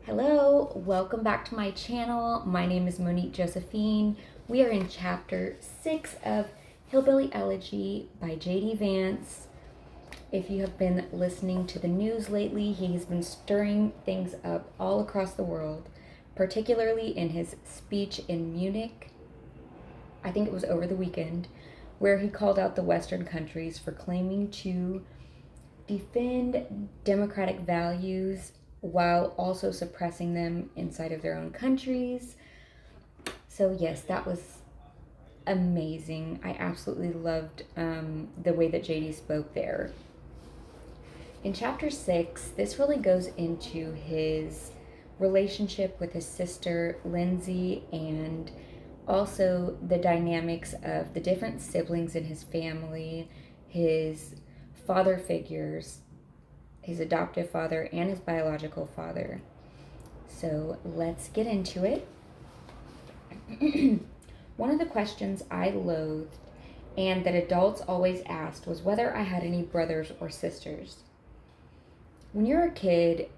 Hello, welcome back to my channel. My name is Monique Josephine. We are in chapter 6 of Hillbilly Elegy by J.D. Vance. If you have been listening to the news lately, he has been stirring things up all across the world, particularly in his speech in Munich. I think it was over the weekend, where he called out the Western countries for claiming to defend democratic values while also suppressing them inside of their own countries. So yes, that was amazing. I absolutely loved the way that JD spoke there. In chapter 6, this really goes into his relationship with his sister Lindsey, and also the dynamics of the different siblings in his family, his father figures, his adoptive father and his biological father. So let's get into it. One of the questions I loathed and that adults always asked was whether I had any brothers or sisters. When you're a kid,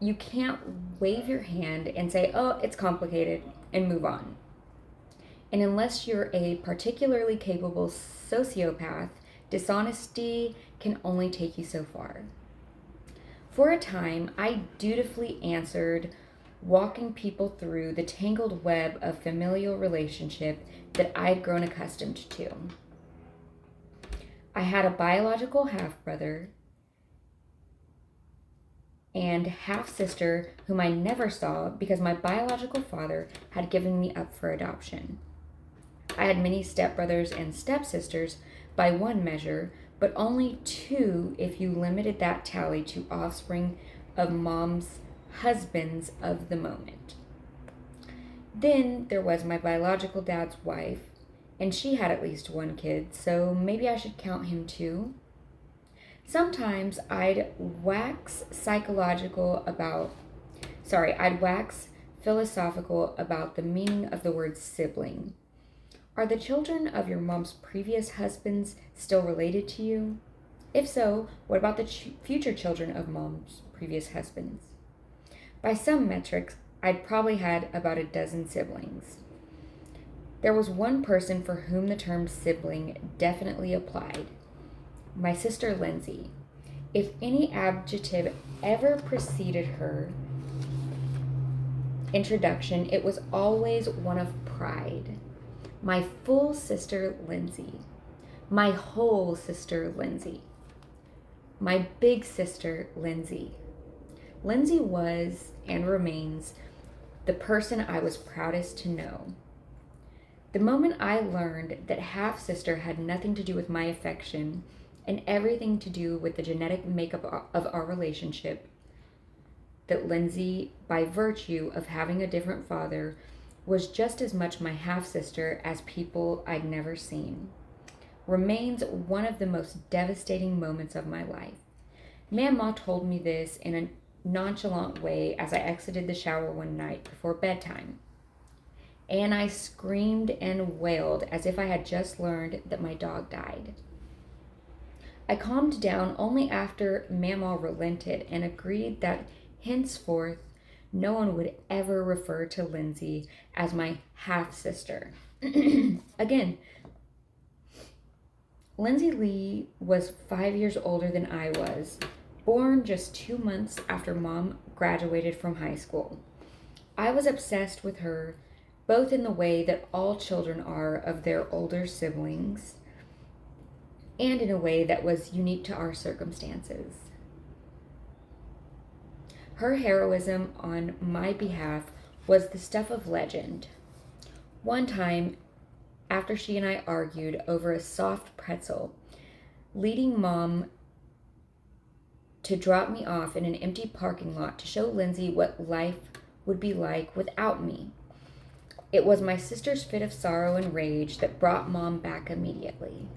you can't wave your hand and say, oh, it's complicated, and move on. And unless you're a particularly capable sociopath, dishonesty can only take you so far. For a time, I dutifully answered, walking people through the tangled web of familial relationship that I'd grown accustomed to. I had a biological half-brother and half-sister whom I never saw because my biological father had given me up for adoption. I had many stepbrothers and stepsisters by one measure, but only two if you limited that tally to offspring of mom's husbands of the moment. Then there was my biological dad's wife, and she had at least one kid, so maybe I should count him too. Sometimes I'd wax philosophical about the meaning of the word sibling. Are the children of your mom's previous husbands still related to you? If so, what about the future children of mom's previous husbands? By some metrics, I'd probably had about a dozen siblings. There was one person for whom the term sibling definitely applied. My sister Lindsey. If any adjective ever preceded her introduction, it was always one of pride. My full sister Lindsey. My whole sister Lindsey. My big sister Lindsey. Lindsey was and remains the person I was proudest to know. The moment I learned that half-sister had nothing to do with my affection and everything to do with the genetic makeup of our relationship, that Lindsey, by virtue of having a different father, was just as much my half-sister as people I'd never seen, remains one of the most devastating moments of my life. Mama told me this in a nonchalant way as I exited the shower one night before bedtime. And I screamed and wailed as if I had just learned that my dog died. I calmed down only after Mama relented and agreed that henceforth no one would ever refer to Lindsey as my half-sister. Again, Lindsey Lee was 5 years older than I was, born just 2 months after Mom graduated from high school. I was obsessed with her, both in the way that all children are of their older siblings, and in a way that was unique to our circumstances. Her heroism on my behalf was the stuff of legend. One time, after she and I argued over a soft pretzel, leading Mom to drop me off in an empty parking lot to show Lindsey what life would be like without me. It was my sister's fit of sorrow and rage that brought Mom back immediately.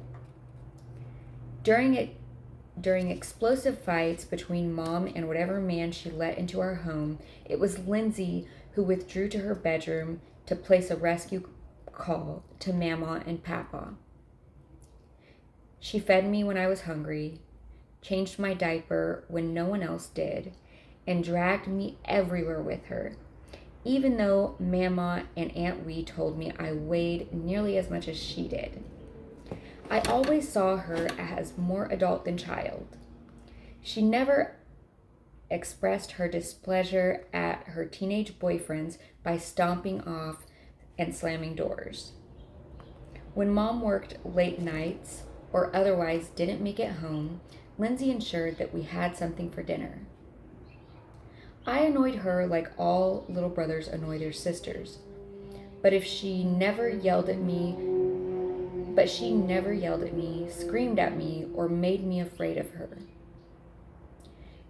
During explosive fights between Mom and whatever man she let into our home, it was Lindsey who withdrew to her bedroom to place a rescue call to Mama and Papa. She fed me when I was hungry, changed my diaper when no one else did, and dragged me everywhere with her, even though Mama and Aunt Wee told me I weighed nearly as much as she did. I always saw her as more adult than child. She never expressed her displeasure at her teenage boyfriends by stomping off and slamming doors. When Mom worked late nights or otherwise didn't make it home, Lindsey ensured that we had something for dinner. I annoyed her like all little brothers annoy their sisters, but she never yelled at me, screamed at me, or made me afraid of her.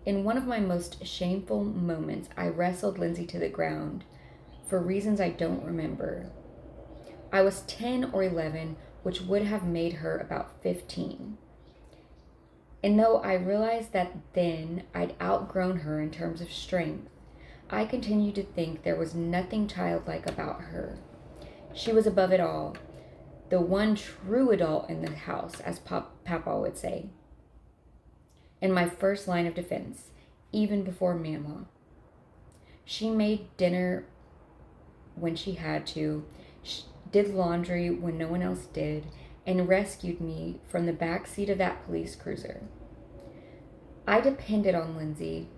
In one of my most shameful moments, I wrestled Lindsey to the ground for reasons I don't remember. I was 10 or 11, which would have made her about 15. And though I realized that then I'd outgrown her in terms of strength, I continued to think there was nothing childlike about her. She was above it all, the one true adult in the house, as Papa would say. And my first line of defense, even before Mama. She made dinner when she had to, did laundry when no one else did, and rescued me from the back seat of that police cruiser. I depended on Lindsey.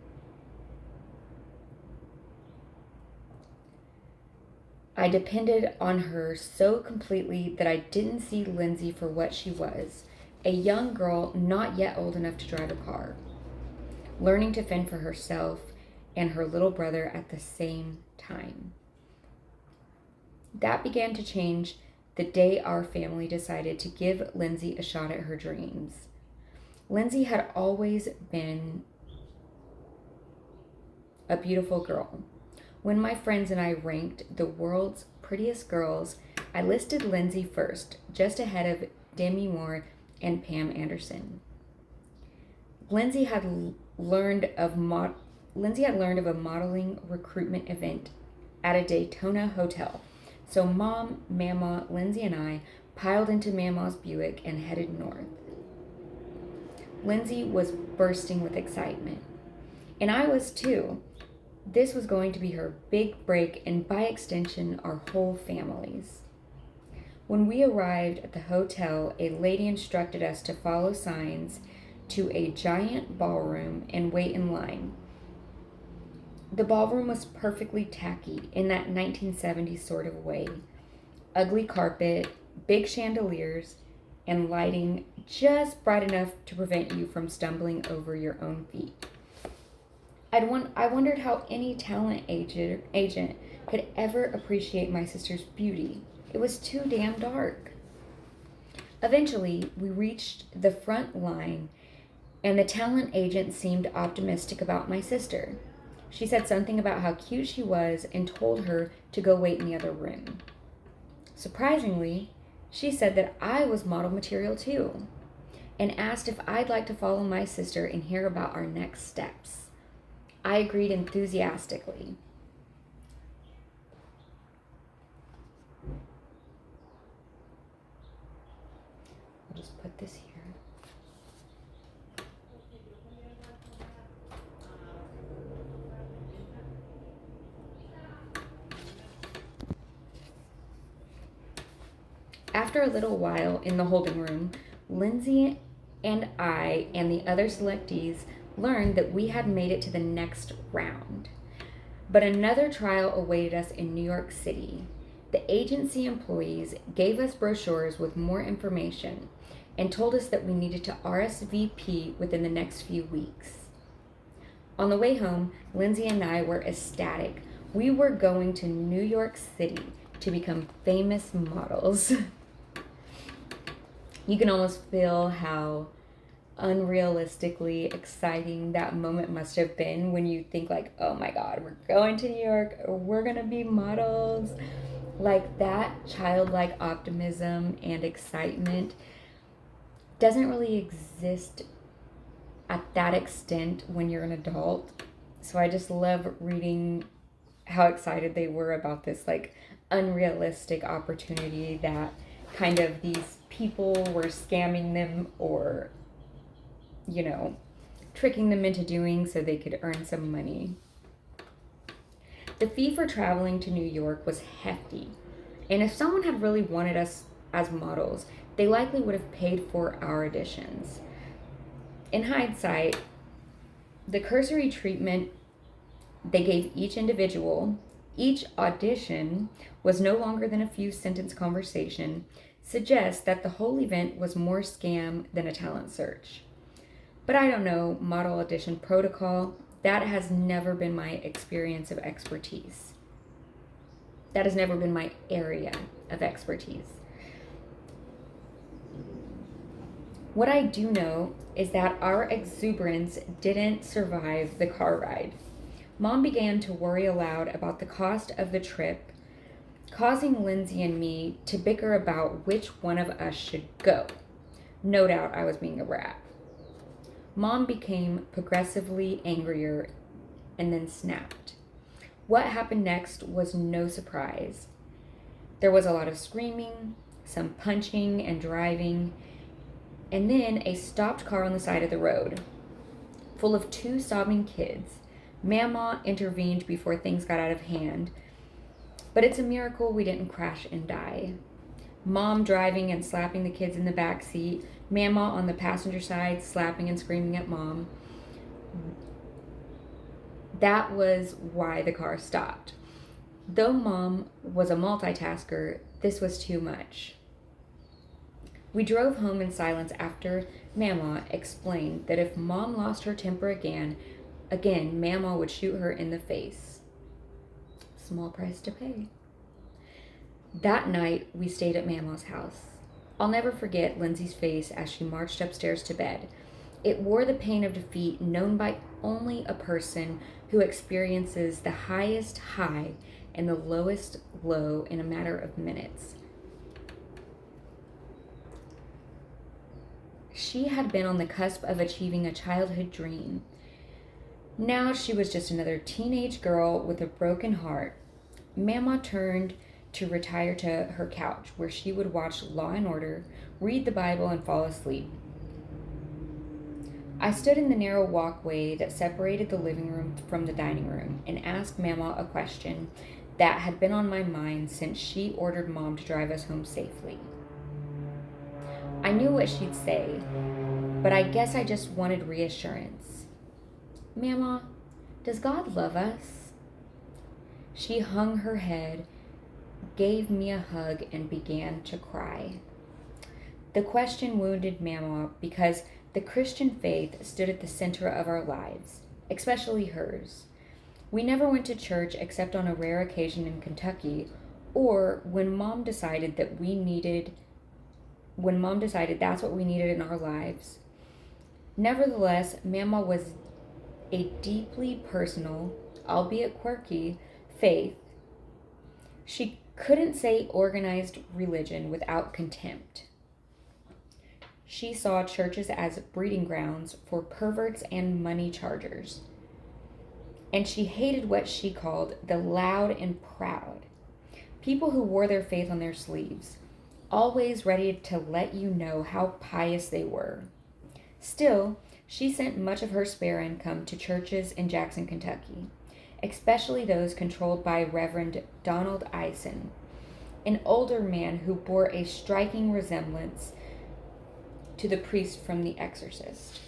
I depended on her so completely that I didn't see Lindsey for what she was, a young girl not yet old enough to drive a car, learning to fend for herself and her little brother at the same time. That began to change the day our family decided to give Lindsey a shot at her dreams. Lindsey had always been a beautiful girl. When my friends and I ranked the world's prettiest girls, I listed Lindsey first, just ahead of Demi Moore and Pam Anderson. Lindsey had learned of a modeling recruitment event at a Daytona hotel. So Mom, Mama, Lindsey, and I piled into Mama's Buick and headed north. Lindsey was bursting with excitement, and I was too. This was going to be her big break, and by extension, our whole family's. When we arrived at the hotel, a lady instructed us to follow signs to a giant ballroom and wait in line. The ballroom was perfectly tacky in that 1970s sort of way. Ugly carpet, big chandeliers, and lighting just bright enough to prevent you from stumbling over your own feet. I wondered how any talent agent could ever appreciate my sister's beauty. It was too damn dark. Eventually, we reached the front line, and the talent agent seemed optimistic about my sister. She said something about how cute she was and told her to go wait in the other room. Surprisingly, she said that I was model material too, and asked if I'd like to follow my sister and hear about our next steps. I agreed enthusiastically. I'll just put this here. After a little while in the holding room, Lindsey and I and the other selectees learned that we had made it to the next round. But another trial awaited us in New York City. The agency employees gave us brochures with more information and told us that we needed to RSVP within the next few weeks. On the way home, Lindsey and I were ecstatic. We were going to New York City to become famous models. You can almost feel how unrealistically exciting that moment must have been when you think like, oh my God, we're going to New York, we're gonna be models. Like that childlike optimism and excitement doesn't really exist at that extent when you're an adult. So I just love reading how excited they were about this like unrealistic opportunity that kind of these people were scamming them or, tricking them into doing so they could earn some money. The fee for traveling to New York was hefty, and if someone had really wanted us as models, they likely would have paid for our auditions. In hindsight, the cursory treatment they gave each individual, each audition was no longer than a few sentence conversation, suggests that the whole event was more scam than a talent search. But I don't know model audition protocol. That has never been my experience of expertise. That has never been my area of expertise. What I do know is that our exuberance didn't survive the car ride. Mom began to worry aloud about the cost of the trip, causing Lindsey and me to bicker about which one of us should go. No doubt I was being a brat. Mom became progressively angrier and then snapped. What happened next was no surprise. There was a lot of screaming, some punching and driving, and then a stopped car on the side of the road, full of two sobbing kids. Mama intervened before things got out of hand, but it's a miracle we didn't crash and die. Mom driving and slapping the kids in the back seat, Mama on the passenger side slapping and screaming at Mom. That was why the car stopped. Though Mom was a multitasker, this was too much. We drove home in silence after Mama explained that if Mom lost her temper again, Mama would shoot her in the face. Small price to pay. That night, we stayed at Mama's house. I'll never forget Lindsey's face as she marched upstairs to bed. It wore the pain of defeat known by only a person who experiences the highest high and the lowest low in a matter of minutes. She had been on the cusp of achieving a childhood dream. Now she was just another teenage girl with a broken heart. Mama turned to retire to her couch, where she would watch Law and Order, read the Bible, and fall asleep. I stood in the narrow walkway that separated the living room from the dining room and asked Mama a question that had been on my mind since she ordered Mom to drive us home safely. I knew what she'd say, but I guess I just wanted reassurance. Mama, does God love us? She hung her head, gave me a hug, and began to cry. The question wounded Mama because the Christian faith stood at the center of our lives, especially hers. We never went to church except on a rare occasion in Kentucky, or when Mom decided that's what we needed in our lives. Nevertheless, Mama was a deeply personal, albeit quirky, faith. She couldn't say organized religion without contempt. She saw churches as breeding grounds for perverts and money chargers. And she hated what she called the loud and proud, people who wore their faith on their sleeves, always ready to let you know how pious they were. Still, she sent much of her spare income to churches in Jackson, Kentucky, especially those controlled by Reverend Donald Eisen, an older man who bore a striking resemblance to the priest from The Exorcist.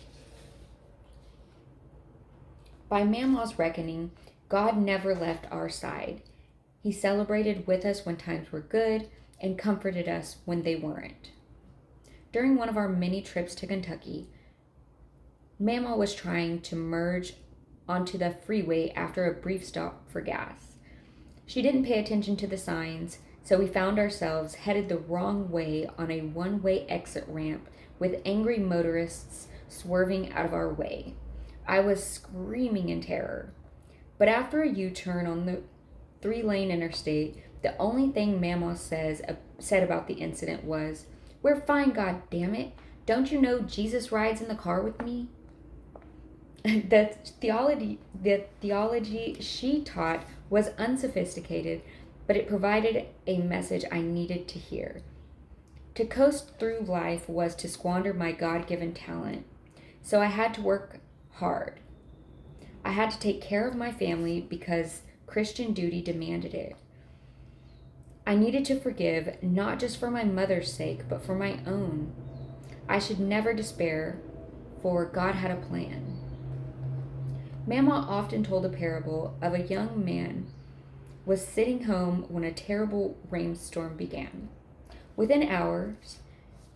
By Mama's reckoning, God never left our side. He celebrated with us when times were good and comforted us when they weren't. During one of our many trips to Kentucky, Mama was trying to merge onto the freeway after a brief stop for gas. She didn't pay attention to the signs, so we found ourselves headed the wrong way on a one-way exit ramp with angry motorists swerving out of our way. I was screaming in terror. But after a U-turn on the 3-lane interstate, the only thing Mama said about the incident was, "We're fine, God damn it. Don't you know Jesus rides in the car with me?" The theology she taught was unsophisticated, but it provided a message I needed to hear. To coast through life was to squander my God-given talent, so I had to work hard. I had to take care of my family because Christian duty demanded it. I needed to forgive, not just for my mother's sake, but for my own. I should never despair, for God had a plan. Mama often told a parable of a young man was sitting home when a terrible rainstorm began. Within hours,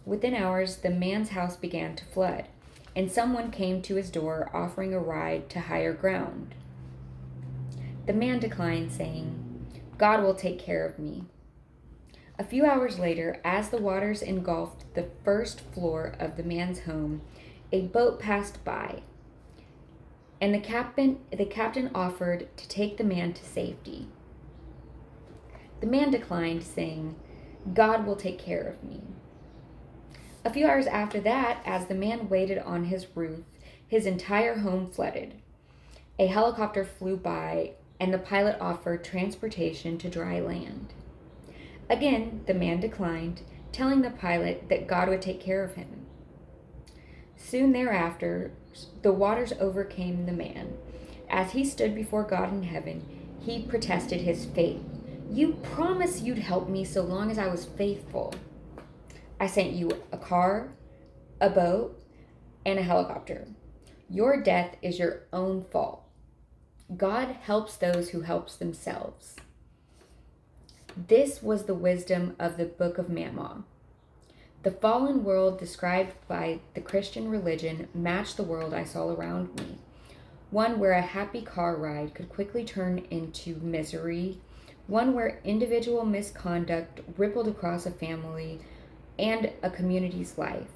the man's house began to flood, and someone came to his door offering a ride to higher ground. The man declined, saying, "God will take care of me." A few hours later, as the waters engulfed the first floor of the man's home, a boat passed by, and the captain offered to take the man to safety. The man declined, saying, "God will take care of me." A few hours after that, as the man waited on his roof, his entire home flooded. A helicopter flew by, and the pilot offered transportation to dry land. Again, the man declined, telling the pilot that God would take care of him. Soon thereafter, the waters overcame the man. As he stood before God in heaven, he protested his faith. "You promised you'd help me so long as I was faithful. I sent you a car, a boat, and a helicopter. Your death is your own fault. God helps those who help themselves." This was the wisdom of the Book of Mormon. The fallen world described by the Christian religion matched the world I saw around me. One where a happy car ride could quickly turn into misery. One where individual misconduct rippled across a family and a community's life.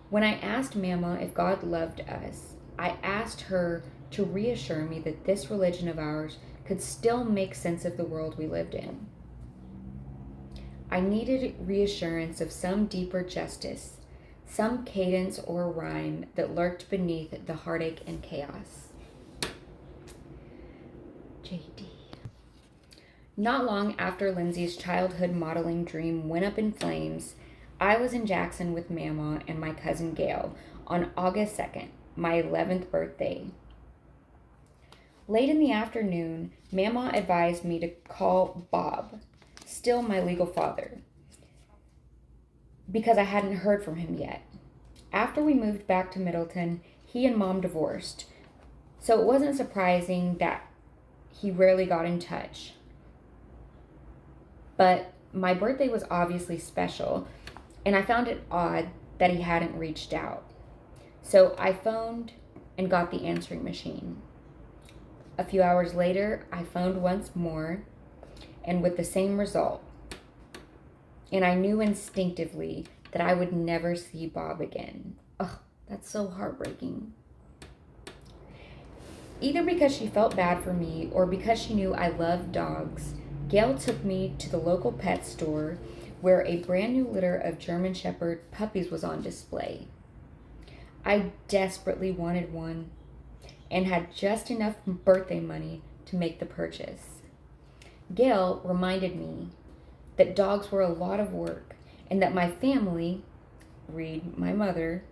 When I asked Mama if God loved us, I asked her to reassure me that this religion of ours could still make sense of the world we lived in. I needed reassurance of some deeper justice, some cadence or rhyme that lurked beneath the heartache and chaos. JD. Not long after Lindsay's childhood modeling dream went up in flames, I was in Jackson with Mama and my cousin Gail on August 2nd, my 11th birthday. Late in the afternoon, Mama advised me to call Bob, still my legal father, because I hadn't heard from him yet. After we moved back to Middleton, he and Mom divorced, so it wasn't surprising that he rarely got in touch. But my birthday was obviously special, and I found it odd that he hadn't reached out. So I phoned and got the answering machine. A few hours later, I phoned once more, and with the same result. And I knew instinctively that I would never see Bob again. Ugh, that's so heartbreaking. Either because she felt bad for me or because she knew I loved dogs, Gail took me to the local pet store where a brand new litter of German Shepherd puppies was on display. I desperately wanted one and had just enough birthday money to make the purchase. Gail reminded me that dogs were a lot of work and that my family, read my mother,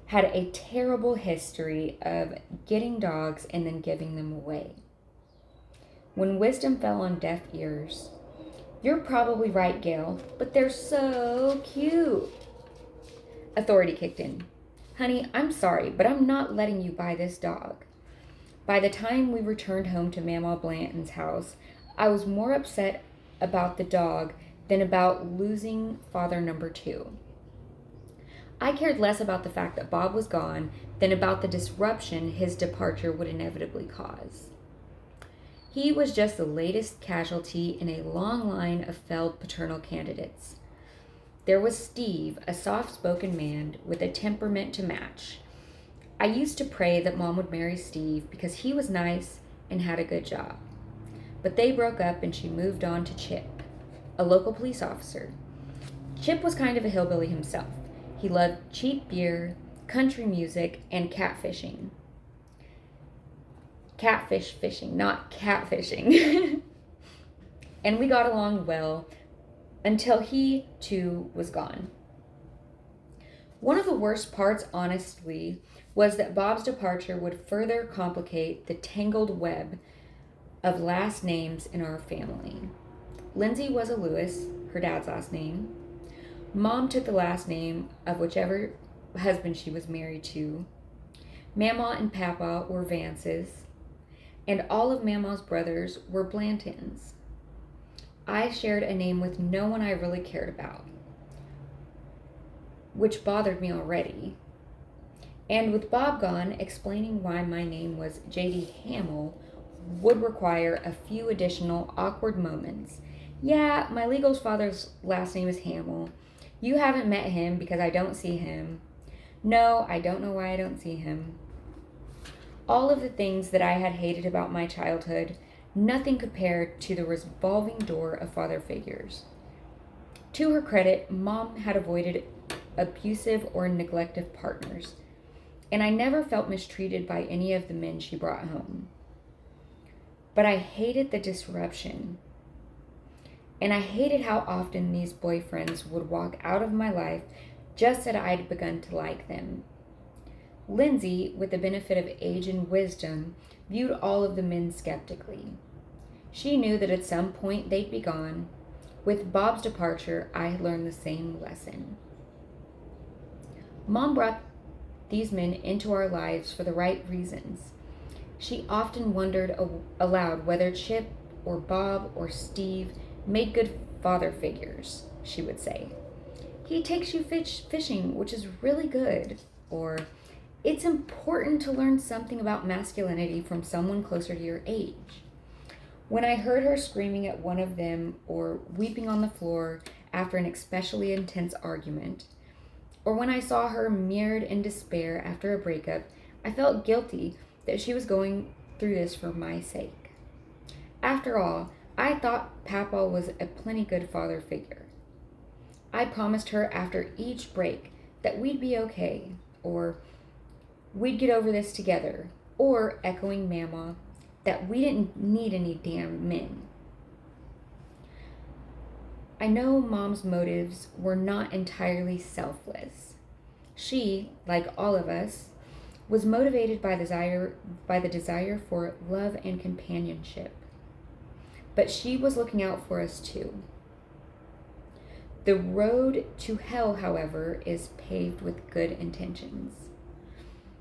had a terrible history of getting dogs and then giving them away. When wisdom fell on deaf ears, "You're probably right, Gail, but they're so cute," authority kicked in. "Honey, I'm sorry, but I'm not letting you buy this dog." By the time we returned home to Mama Blanton's house, I was more upset about the dog than about losing father number 2. I cared less about the fact that Bob was gone than about the disruption his departure would inevitably cause. He was just the latest casualty in a long line of failed paternal candidates. There was Steve, a soft-spoken man with a temperament to match. I used to pray that Mom would marry Steve because he was nice and had a good job. But they broke up and she moved on to Chip, a local police officer. Chip was kind of a hillbilly himself. He loved cheap beer, country music, and catfishing. Catfish fishing, not catfishing. And we got along well until he, too, was gone. One of the worst parts, honestly, was that Bob's departure would further complicate the tangled web of last names in our family. Lindsey was a Lewis, her dad's last name. Mom took the last name of whichever husband she was married to. Mama and Papa were Vances, and all of Mama's brothers were Blantons. I shared a name with no one I really cared about, which bothered me already. And with Bob gone, explaining why my name was J.D. Hamill would require a few additional awkward moments. Yeah, my legal father's last name is Hamill. You haven't met him because I don't see him. No, I don't know why I don't see him. All of the things that I had hated about my childhood, nothing compared to the revolving door of father figures. To her credit, Mom had avoided abusive or neglective partners, and I never felt mistreated by any of the men she brought home. But I hated the disruption, and I hated how often these boyfriends would walk out of my life just as I'd begun to like them. Lindsey, with the benefit of age and wisdom, viewed all of the men skeptically. She knew that at some point they'd be gone. With Bob's departure, I had learned the same lesson. Mom brought these men into our lives for the right reasons. She often wondered aloud whether Chip or Bob or Steve made good father figures, she would say. He takes you fishing, which is really good. Or, it's important to learn something about masculinity from someone closer to your age. When I heard her screaming at one of them or weeping on the floor after an especially intense argument, or when I saw her mirrored in despair after a breakup, I felt guilty that she was going through this for my sake. After all, I thought Papa was a plenty good father figure. I promised her after each break that we'd be okay, or we'd get over this together, or, echoing Mama, that we didn't need any damn men. I know Mom's motives were not entirely selfless. She, like all of us, was motivated by the desire for love and companionship. But she was looking out for us too. The road to hell, however, is paved with good intentions.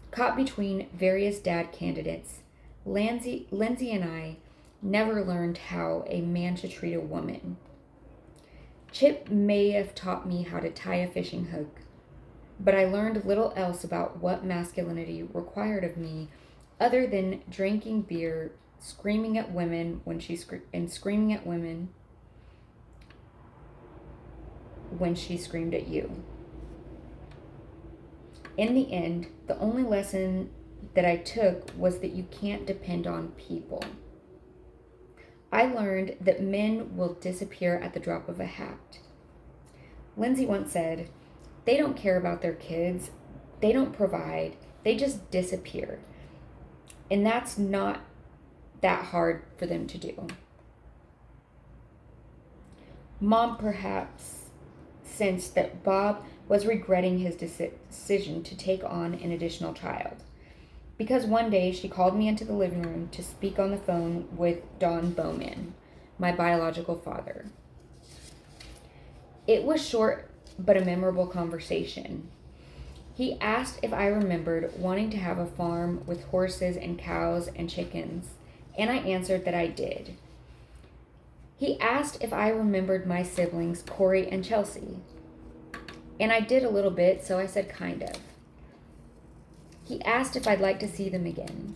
Caught between various dad candidates, Lindsey and I never learned how a man should treat a woman. Chip may have taught me how to tie a fishing hook, but I learned little else about what masculinity required of me other than drinking beer, screaming at women screaming at women when she screamed at you. In the end, the only lesson that I took was that you can't depend on people. I learned that men will disappear at the drop of a hat. Lindsey once said, "They don't care about their kids. They don't provide. They just disappear. And that's not that hard for them to do." Mom perhaps sensed that Bob was regretting his decision to take on an additional child, because one day she called me into the living room to speak on the phone with Don Bowman, my biological father. It was short but a memorable conversation. He asked if I remembered wanting to have a farm with horses and cows and chickens, and I answered that I did. He asked if I remembered my siblings, Corey and Chelsea, and I did a little bit, so I said kind of. He asked if I'd like to see them again.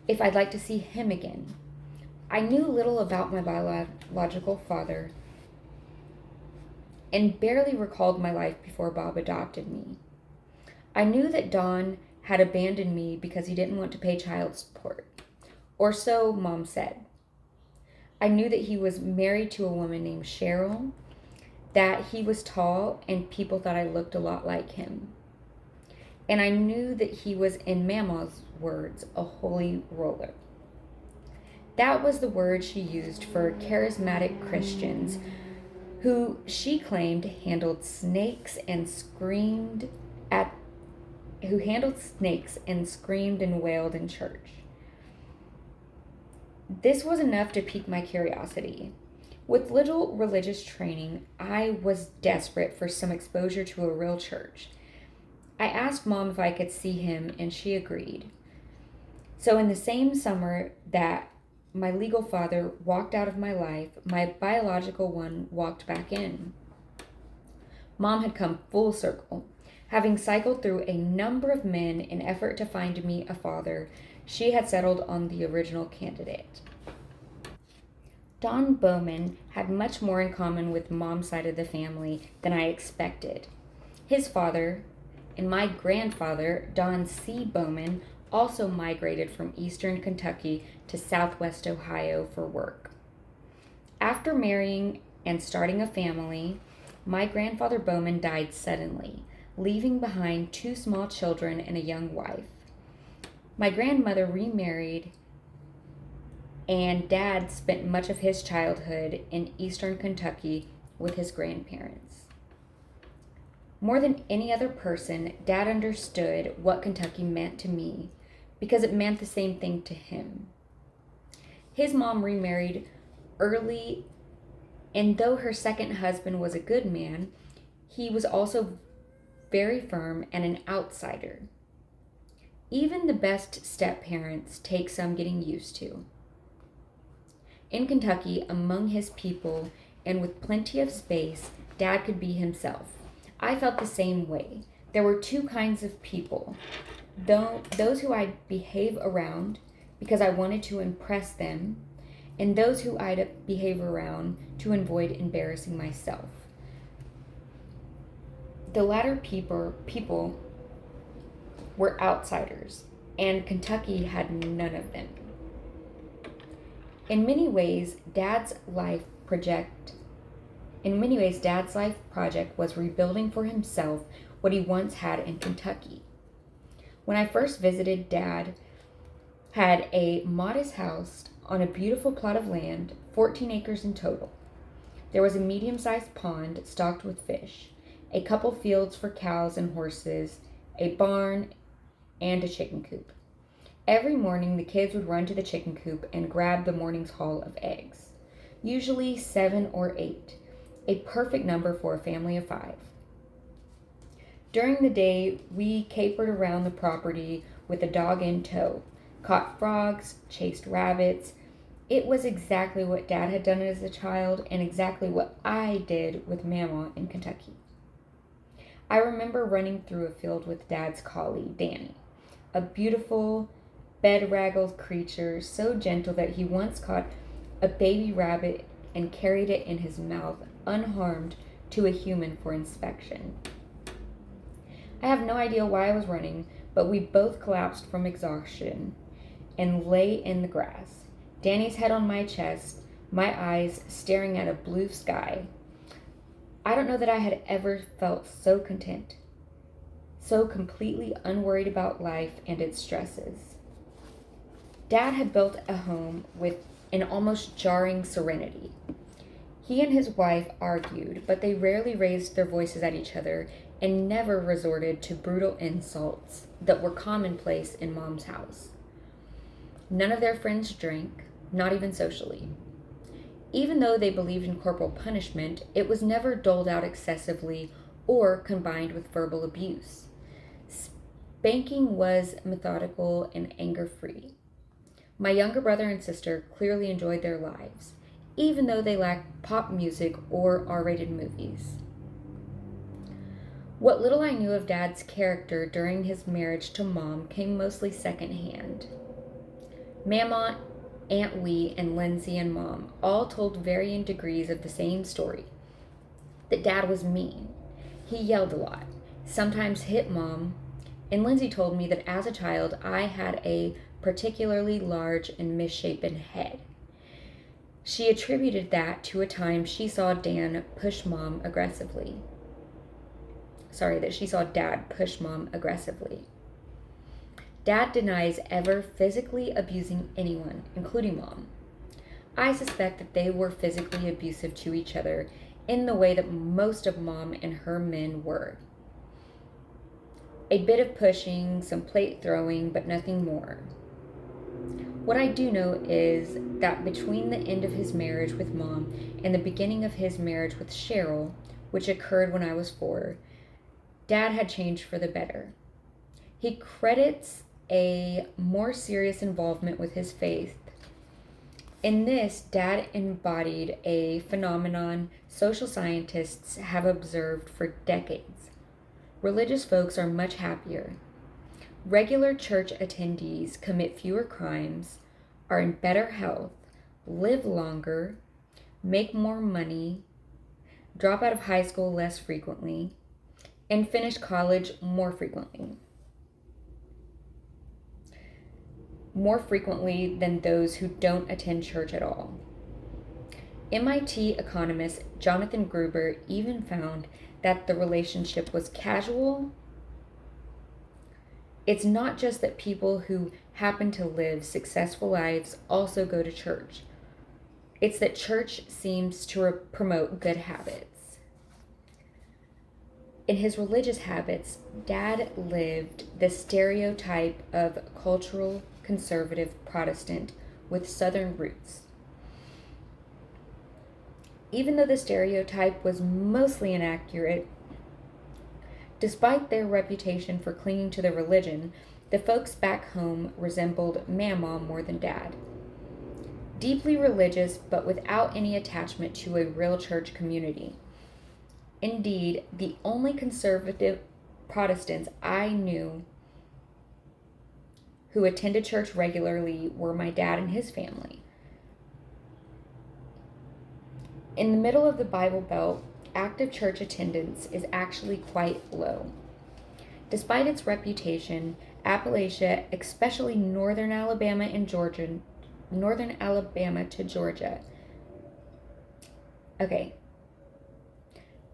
If I'd like to see him again. I knew little about my biological father and barely recalled my life before Bob adopted me. I knew that Don had abandoned me because he didn't want to pay child support, or so Mom said. I knew that he was married to a woman named Cheryl, that he was tall and people thought I looked a lot like him. And I knew that he was, in Mama's words, a holy roller. That was the word she used for charismatic Christians who she claimed handled snakes and screamed at who handled snakes and screamed and wailed in church. This was enough to pique my curiosity. With little religious training, I was desperate for some exposure to a real church. I asked Mom if I could see him, and she agreed. So, in the same summer that my legal father walked out of my life, my biological one walked back in. Mom had come full circle. Having cycled through a number of men in effort to find me a father, she had settled on the original candidate. Don Bowman had much more in common with Mom's side of the family than I expected. His father and my grandfather, Don C. Bowman, also migrated from eastern Kentucky to southwest Ohio for work. After marrying and starting a family, my grandfather Bowman died suddenly, leaving behind 2 small children and a young wife. My grandmother remarried, and Dad spent much of his childhood in eastern Kentucky with his grandparents. More than any other person, Dad understood what Kentucky meant to me because it meant the same thing to him. His mom remarried early, and though her second husband was a good man, he was also very firm and an outsider. Even the best step-parents take some getting used to. In Kentucky, among his people, and with plenty of space, Dad could be himself. I felt the same way. There were 2 kinds of people. Those who I'd behave around because I wanted to impress them, and those who I'd behave around to avoid embarrassing myself. The latter people were outsiders, and Kentucky had none of them. In many ways, Dad's life project was rebuilding for himself what he once had in Kentucky. When I first visited, Dad had a modest house on a beautiful plot of land, 14 acres in total. There was a medium-sized pond stocked with fish, a couple fields for cows and horses, a barn, and a chicken coop. Every morning, the kids would run to the chicken coop and grab the morning's haul of eggs, usually 7 or 8, a perfect number for a family of 5. During the day, we capered around the property with a dog in tow, caught frogs, chased rabbits. It was exactly what Dad had done as a child and exactly what I did with Mama in Kentucky. I remember running through a field with Dad's collie, Danny, a beautiful, bedraggled creature so gentle that he once caught a baby rabbit and carried it in his mouth unharmed to a human for inspection. I have no idea why I was running, but we both collapsed from exhaustion and lay in the grass, Danny's head on my chest, my eyes staring at a blue sky. I don't know that I had ever felt so content, so completely unworried about life and its stresses. Dad had built a home with an almost jarring serenity. He and his wife argued, but they rarely raised their voices at each other and never resorted to brutal insults that were commonplace in Mom's house. None of their friends drank, not even socially. Even though they believed in corporal punishment, it was never doled out excessively or combined with verbal abuse. Spanking was methodical and anger-free. My younger brother and sister clearly enjoyed their lives, even though they lacked pop music or R-rated movies. What little I knew of Dad's character during his marriage to Mom came mostly secondhand. Mama, Aunt Wee, and Lindsey and Mom all told varying degrees of the same story, that Dad was mean. He yelled a lot, sometimes hit Mom, and Lindsey told me that as a child I had a particularly large and misshapen head. She attributed that to a time she saw Dad push Mom aggressively. Dad denies ever physically abusing anyone, including Mom. I suspect that they were physically abusive to each other in the way that most of Mom and her men were. A bit of pushing, some plate throwing, but nothing more. What I do know is that between the end of his marriage with Mom and the beginning of his marriage with Cheryl, which occurred when I was 4, Dad had changed for the better. He credits a more serious involvement with his faith. In this, Dad embodied a phenomenon social scientists have observed for decades. Religious folks are much happier. Regular church attendees commit fewer crimes, are in better health, live longer, make more money, drop out of high school less frequently, and finish college more frequently. More frequently than those who don't attend church at all. MIT economist Jonathan Gruber even found that the relationship was causal. It's not just that people who happen to live successful lives also go to church. It's that church seems to promote good habits. In his religious habits, Dad lived the stereotype of cultural conservative Protestant with Southern roots. Even though the stereotype was mostly inaccurate, despite their reputation for clinging to their religion, the folks back home resembled Mama more than Dad. Deeply religious, but without any attachment to a real church community. Indeed, the only conservative Protestants I knew who attended church regularly were my dad and his family. In the middle of the Bible Belt, active church attendance is actually quite low. Despite its reputation, Appalachia, especially northern Alabama to Georgia.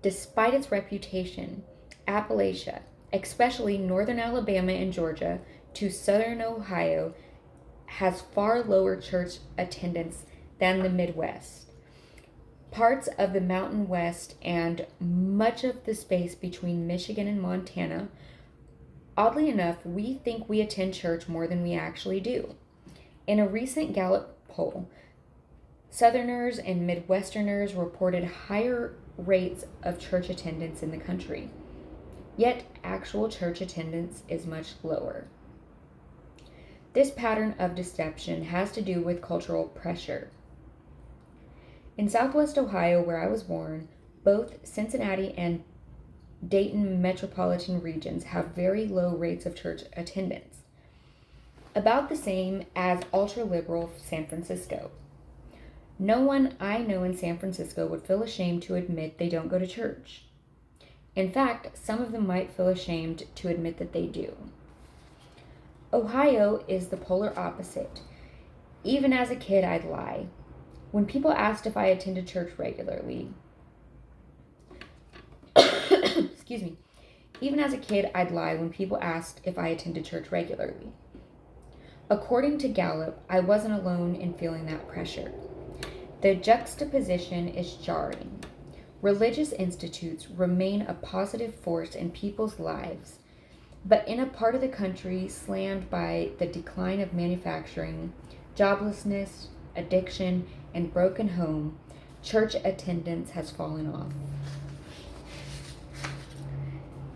Despite its reputation, Appalachia, especially northern Alabama and Georgia to southern Ohio, has far lower church attendance than the Midwest. Parts of the Mountain West and much of the space between Michigan and Montana, oddly enough, we think we attend church more than we actually do. In a recent Gallup poll, Southerners and Midwesterners reported higher rates of church attendance in the country. Yet, actual church attendance is much lower. This pattern of deception has to do with cultural pressure. In Southwest Ohio, where I was born, both Cincinnati and Dayton metropolitan regions have very low rates of church attendance, about the same as ultra-liberal San Francisco. No one I know in San Francisco would feel ashamed to admit they don't go to church. In fact, some of them might feel ashamed to admit that they do. Ohio is the polar opposite. Even as a kid, I'd lie. When people asked if I attended church regularly, excuse me, even as a kid, I'd lie when people asked if I attended church regularly. According to Gallup, I wasn't alone in feeling that pressure. The juxtaposition is jarring. Religious institutes remain a positive force in people's lives, but in a part of the country slammed by the decline of manufacturing, joblessness, addiction, and broken home, church attendance has fallen off.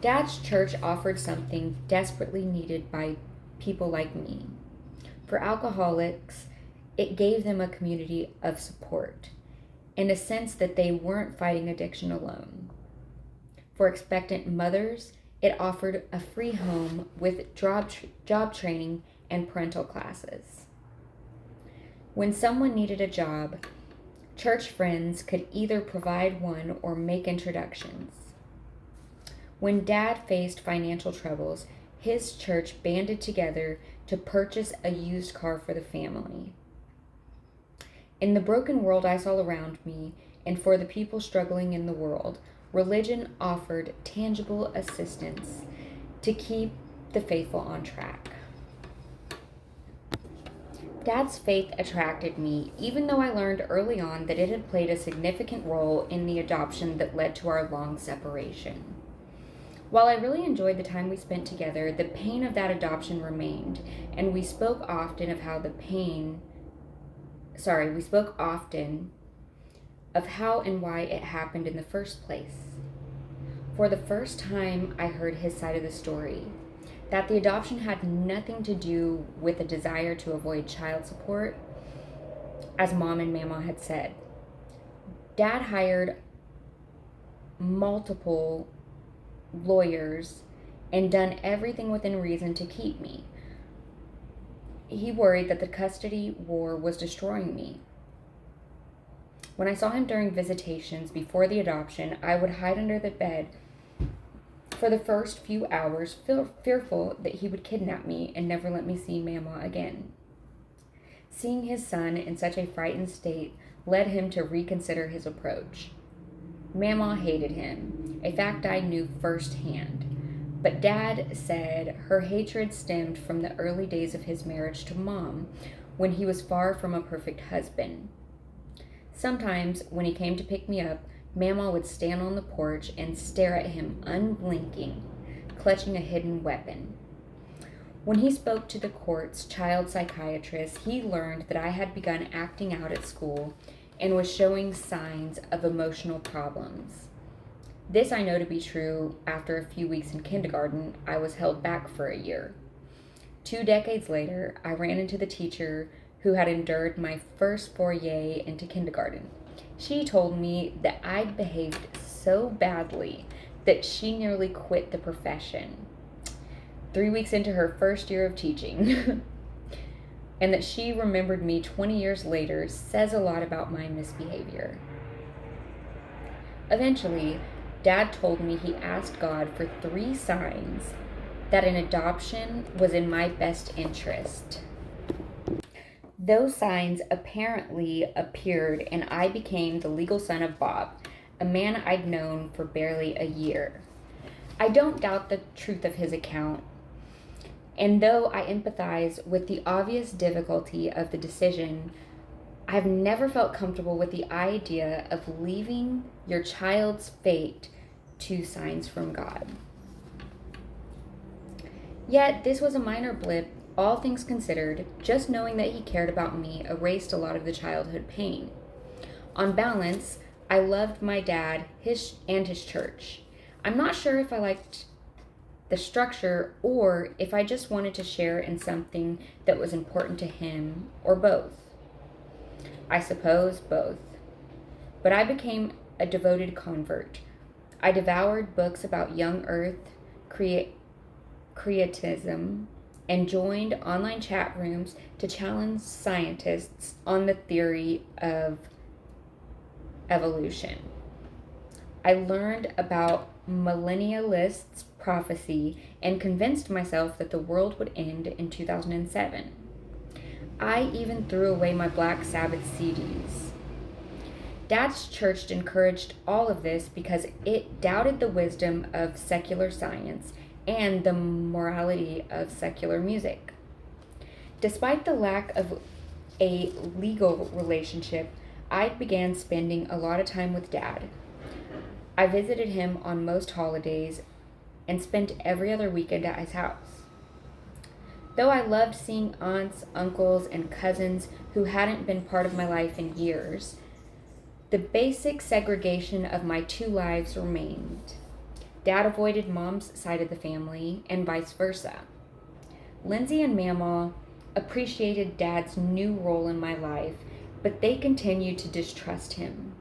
Dad's church offered something desperately needed by people like me. For alcoholics, it gave them a community of support, in a sense that they weren't fighting addiction alone. For expectant mothers, it offered a free home with job training and parental classes. When someone needed a job, church friends could either provide one or make introductions. When Dad faced financial troubles, his church banded together to purchase a used car for the family. In the broken world I saw around me, and for the people struggling in the world, religion offered tangible assistance to keep the faithful on track. Dad's faith attracted me, even though I learned early on that it had played a significant role in the adoption that led to our long separation. While I really enjoyed the time we spent together, the pain of that adoption remained, and we spoke often of how and why it happened in the first place. For the first time, I heard his side of the story, that the adoption had nothing to do with a desire to avoid child support, as Mom and Mama had said. Dad hired multiple lawyers and done everything within reason to keep me. He worried that the custody war was destroying me. When I saw him during visitations before the adoption, I would hide under the bed for the first few hours, fearful that he would kidnap me and never let me see Mama again. Seeing his son in such a frightened state led him to reconsider his approach. Mama hated him, a fact I knew firsthand, but Dad said her hatred stemmed from the early days of his marriage to Mom, when he was far from a perfect husband. Sometimes, when he came to pick me up, Mama would stand on the porch and stare at him unblinking, clutching a hidden weapon. When he spoke to the court's child psychiatrist, he learned that I had begun acting out at school and was showing signs of emotional problems. This I know to be true. After a few weeks in kindergarten, I was held back for a year. 2 decades later, I ran into the teacher who had endured my first foray into kindergarten. She told me that I'd behaved so badly that she nearly quit the profession 3 weeks into her first year of teaching. And that she remembered me 20 years later says a lot about my misbehavior. Eventually, Dad told me he asked God for 3 signs that an adoption was in my best interest. Those signs apparently appeared, and I became the legal son of Bob, a man I'd known for barely a year. I don't doubt the truth of his account, and though I empathize with the obvious difficulty of the decision, I've never felt comfortable with the idea of leaving your child's fate to signs from God. Yet, this was a minor blip. All things considered, just knowing that he cared about me erased a lot of the childhood pain. On balance, I loved my dad and his church. I'm not sure if I liked the structure or if I just wanted to share in something that was important to him, or both. I suppose both. But I became a devoted convert. I devoured books about young earth, creatism, and joined online chat rooms to challenge scientists on the theory of evolution. I learned about millennialists' prophecy and convinced myself that the world would end in 2007. I even threw away my Black Sabbath CDs. Dad's church encouraged all of this because it doubted the wisdom of secular science and the morality of secular music. Despite the lack of a legal relationship, I began spending a lot of time with Dad. I visited him on most holidays and spent every other weekend at his house. Though I loved seeing aunts, uncles, and cousins who hadn't been part of my life in years, the basic segregation of my 2 lives remained. Dad avoided Mom's side of the family, and vice versa. Lindsey and Mama appreciated Dad's new role in my life, but they continued to distrust him.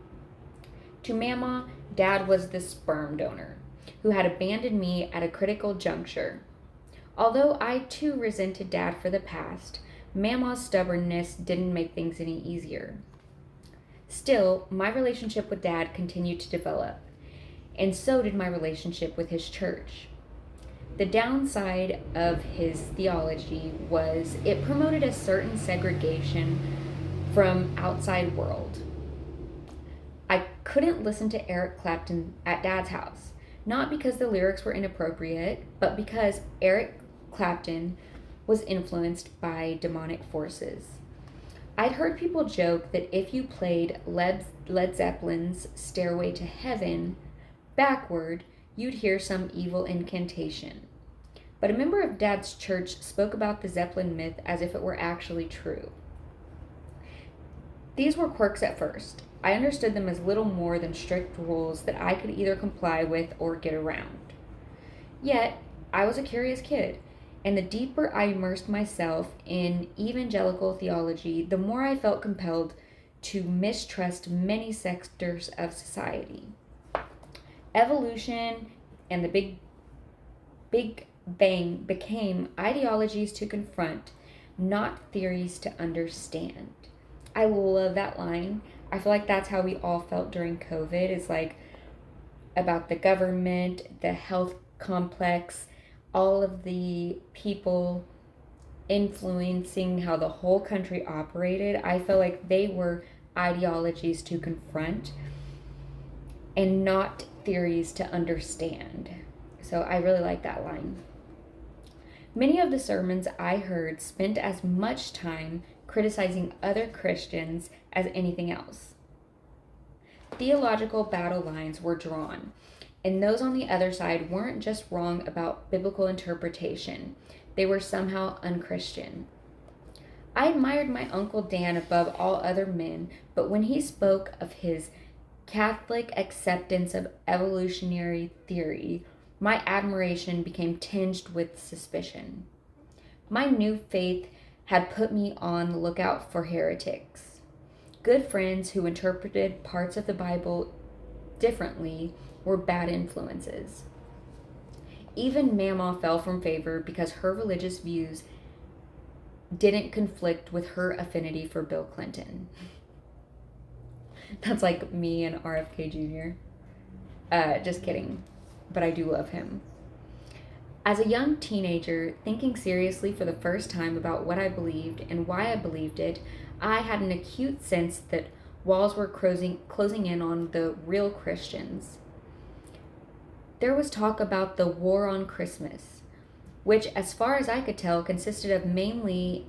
To Mama, Dad was the sperm donor who had abandoned me at a critical juncture. Although I too resented Dad for the past, Mama's stubbornness didn't make things any easier. Still, my relationship with Dad continued to develop, and so did my relationship with his church. The downside of his theology was it promoted a certain segregation from outside world. I couldn't listen to Eric Clapton at Dad's house, not because the lyrics were inappropriate, but because Eric Clapton was influenced by demonic forces. I'd heard people joke that if you played Led Zeppelin's Stairway to Heaven backward, you'd hear some evil incantation. But a member of Dad's church spoke about the Zeppelin myth as if it were actually true. These were quirks at first. I understood them as little more than strict rules that I could either comply with or get around. Yet, I was a curious kid, and the deeper I immersed myself in evangelical theology, the more I felt compelled to mistrust many sectors of society. Evolution and the Big Bang became ideologies to confront, not theories to understand. I love that line. I feel like that's how we all felt during COVID. It's like about the government, the health complex, all of the people influencing how the whole country operated. I feel like they were ideologies to confront and not theories to understand. So I really like that line. Many of the sermons I heard spent as much time criticizing other Christians as anything else. Theological battle lines were drawn, and those on the other side weren't just wrong about biblical interpretation, they were somehow unchristian. I admired my Uncle Dan above all other men, but when he spoke of his Catholic acceptance of evolutionary theory, my admiration became tinged with suspicion. My new faith had put me on the lookout for heretics, good friends who interpreted parts of the Bible differently were bad influences. Even Mama fell from favor because her religious views didn't conflict with her affinity for Bill Clinton. That's like me and RFK Jr. Just kidding, but I do love him. As a young teenager, thinking seriously for the first time about what I believed and why I believed it, I had an acute sense that walls were closing in on the real Christians. There was talk about the War on Christmas, which, as far as I could tell, consisted of mainly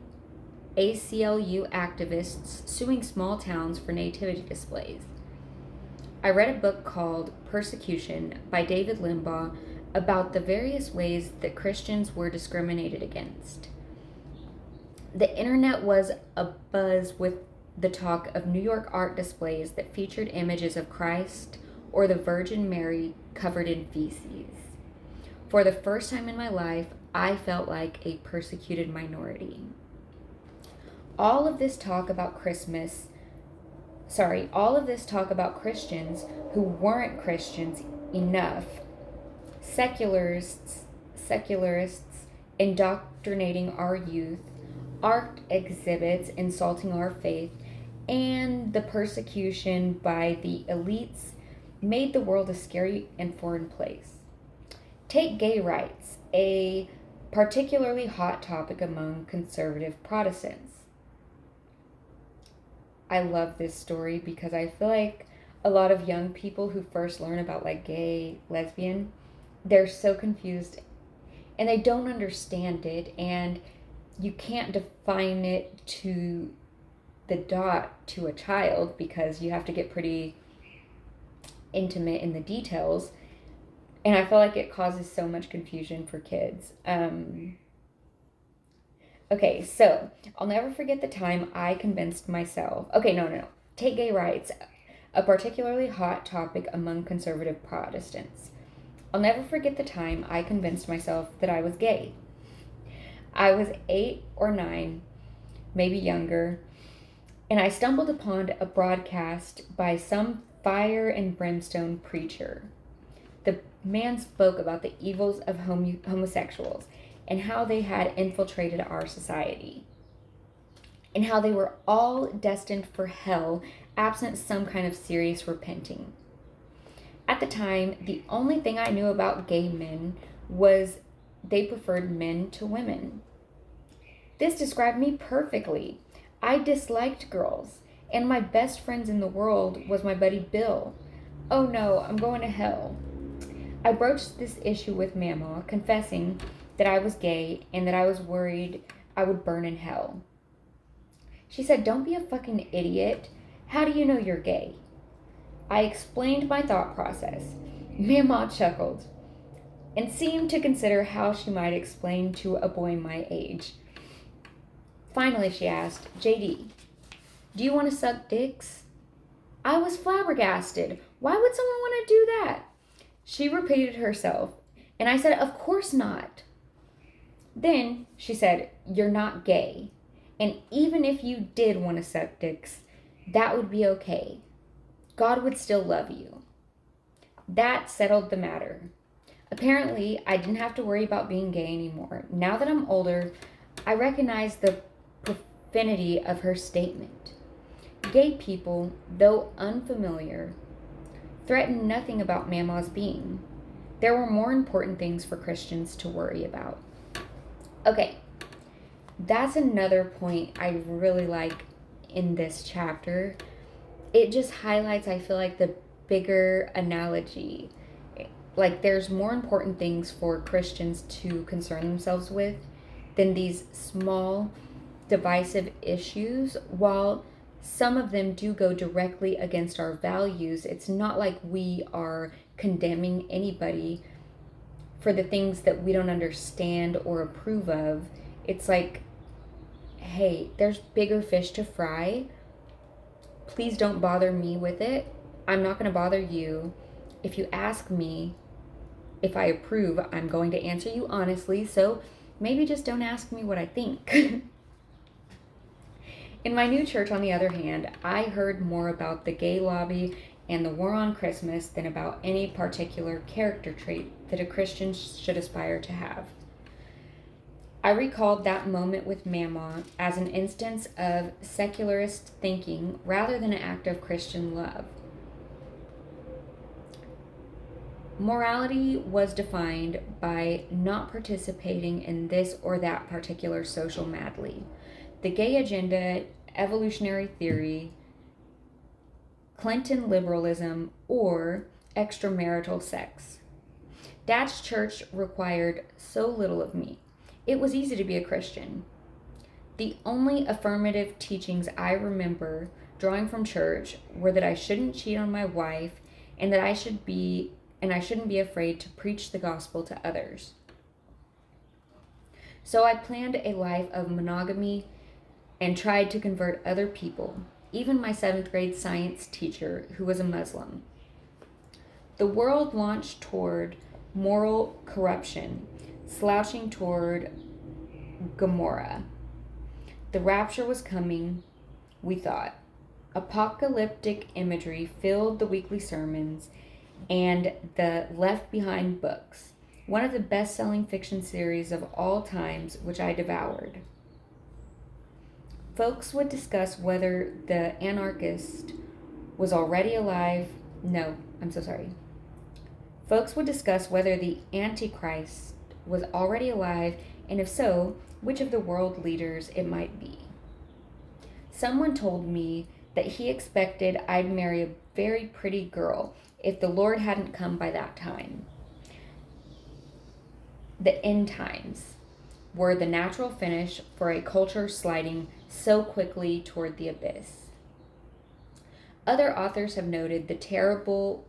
ACLU activists suing small towns for nativity displays. I read a book called Persecution by David Limbaugh about the various ways that Christians were discriminated against. The internet was abuzz with the talk of New York art displays that featured images of Christ or the Virgin Mary covered in feces. For the first time in my life, I felt like a persecuted minority. All of this talk about Christians who weren't Christians enough, secularists indoctrinating our youth, art exhibits insulting our faith, and the persecution by the elites made the world a scary and foreign place. Take gay rights, a particularly hot topic among conservative Protestants. I love this story because I feel like a lot of young people who first learn about like gay, lesbian, they're so confused and they don't understand it, and you can't define it to the dot to a child because you have to get pretty intimate in the details, and I feel like it causes so much confusion for kids. Okay, so I'll never forget the time I convinced myself. No. Take gay rights, a particularly hot topic among conservative Protestants. I'll never forget the time I convinced myself that I was gay. I was 8 or 9, maybe younger, and I stumbled upon a broadcast by some fire and brimstone preacher. The man spoke about the evils of homosexuals and how they had infiltrated our society, and how they were all destined for hell absent some kind of serious repenting. At the time, the only thing I knew about gay men was they preferred men to women. This described me perfectly. I disliked girls, and my best friends in the world was my buddy Bill. Oh no, I'm going to hell. I broached this issue with Mama, confessing that I was gay and that I was worried I would burn in hell. She said, "Don't be a fucking idiot. How do you know you're gay?" I explained my thought process. Mama chuckled. and seemed to consider how she might explain to a boy my age. Finally, she asked, JD, do you want to suck dicks? I was flabbergasted. Why would someone want to do that? She repeated herself, and I said, of course not. Then she said, you're not gay. And even if you did want to suck dicks, that would be okay. God would still love you. That settled the matter. Apparently, I didn't have to worry about being gay anymore. Now that I'm older, I recognize the profanity of her statement. Gay people, though unfamiliar, threatened nothing about Mama's being. There were more important things for Christians to worry about. Okay, that's another point I really like in this chapter. It just highlights, I feel like, the bigger analogy. Like, there's more important things for Christians to concern themselves with than these small, divisive issues. While some of them do go directly against our values, it's not like we are condemning anybody for the things that we don't understand or approve of. It's like, hey, there's bigger fish to fry. Please don't bother me with it. I'm not going to bother you. If you ask me if I approve, I'm going to answer you honestly, so maybe just don't ask me what I think. In my new church, on the other hand, I heard more about the gay lobby and the war on Christmas than about any particular character trait that a Christian should aspire to have. I recalled that moment with Mama as an instance of secularist thinking rather than an act of Christian love. Morality was defined by not participating in this or that particular social madly. The gay agenda, evolutionary theory, Clinton liberalism, or extramarital sex. Dad's church required so little of me. It was easy to be a Christian. The only affirmative teachings I remember drawing from church were that I shouldn't cheat on my wife and that I shouldn't be afraid to preach the gospel to others. So I planned a life of monogamy and tried to convert other people, even my 7th grade science teacher who was a Muslim. The world launched toward moral corruption, slouching toward Gomorrah. The rapture was coming, we thought. Apocalyptic imagery filled the weekly sermons and the Left Behind books, one of the best-selling fiction series of all times, which I devoured. Folks would discuss whether the anarchist was already alive. Folks would discuss whether the Antichrist was already alive, and if so, which of the world leaders it might be. Someone told me that he expected I'd marry a very pretty girl if the Lord hadn't come by that time. The end times were the natural finish for a culture sliding so quickly toward the abyss. Other authors have noted the terrible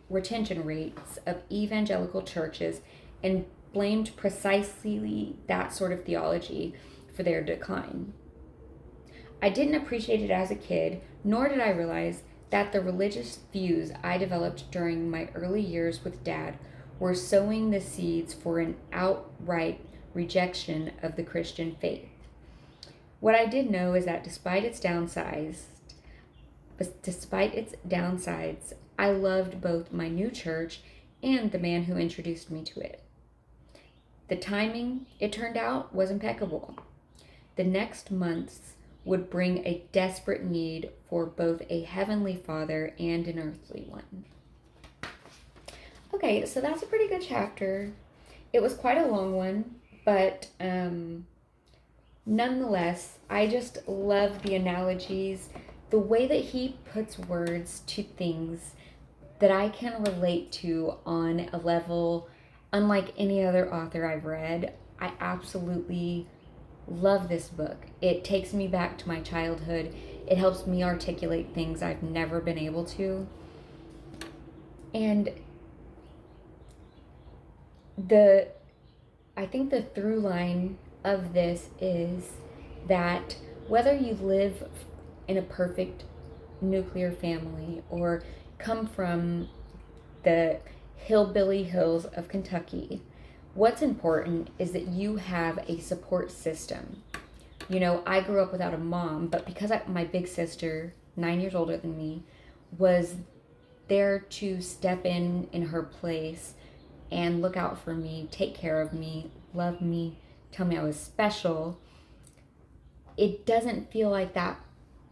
retention rates of evangelical churches and blamed precisely that sort of theology for their decline. I didn't appreciate it as a kid, nor did I realize that the religious views I developed during my early years with Dad were sowing the seeds for an outright rejection of the Christian faith. What I did know is that despite its downsides, I loved both my new church and the man who introduced me to it. The timing, it turned out, was impeccable. The next months would bring a desperate need for both a heavenly Father and an earthly one. Okay, so that's a pretty good chapter. It was quite a long one, but nonetheless, I just love the analogies, the way that he puts words to things that I can relate to on a level unlike any other author I've read. I absolutely love this book. It takes me back to my childhood. It helps me articulate things I've never been able to. And I think the through line of this is that whether you live in a perfect nuclear family or come from the hillbilly hills of Kentucky, what's important is that you have a support system. You know, I grew up without a mom, but because my big sister, 9 years older than me, was there to step in her place and look out for me, take care of me, love me, tell me I was special, it doesn't feel like that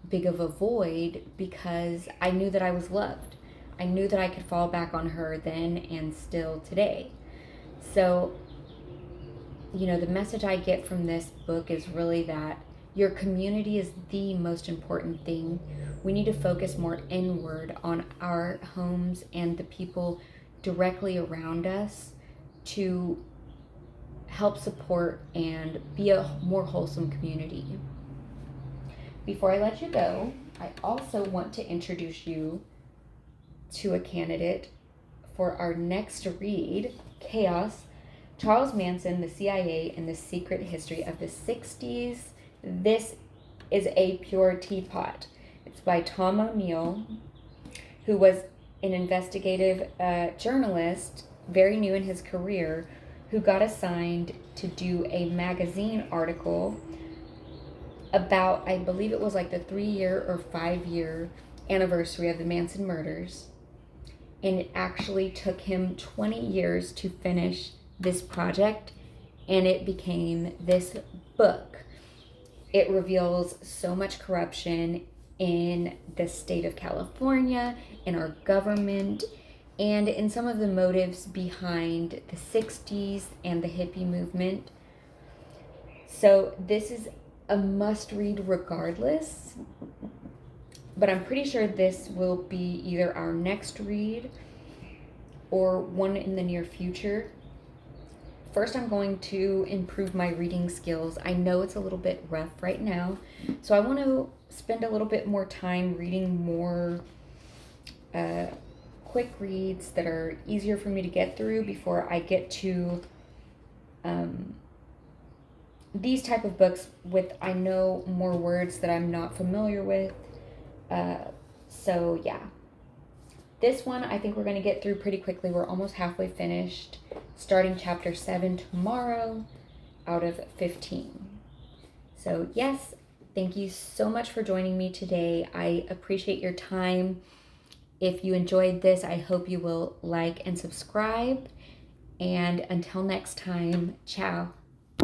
big of a void because I knew that I was loved. I knew that I could fall back on her then and still today. So, you know, the message I get from this book is really that your community is the most important thing. We need to focus more inward on our homes and the people directly around us to help support and be a more wholesome community. Before I let you go, I also want to introduce you to a candidate for our next read, Chaos, Charles Manson, the CIA, and the Secret History of the 60s. This is a pure teapot. It's by Tom O'Neill, who was an investigative journalist, very new in his career, who got assigned to do a magazine article about, I believe it was like the 3-year or 5-year anniversary of the Manson murders. And it actually took him 20 years to finish this project, and it became this book. It reveals so much corruption in the state of California, in our government, and in some of the motives behind the 60s and the hippie movement. So this is a must read regardless, but I'm pretty sure this will be either our next read or one in the near future. First, I'm going to improve my reading skills. I know it's a little bit rough right now, so I want to spend a little bit more time reading more quick reads that are easier for me to get through before I get to these type of books with, I know, more words that I'm not familiar with. So yeah, this one I think we're going to get through pretty quickly. We're almost halfway finished, starting chapter 7 tomorrow out of 15. So yes, thank you so much for joining me today. I appreciate your time. If you enjoyed this, I hope you will like and subscribe. And until next time, ciao.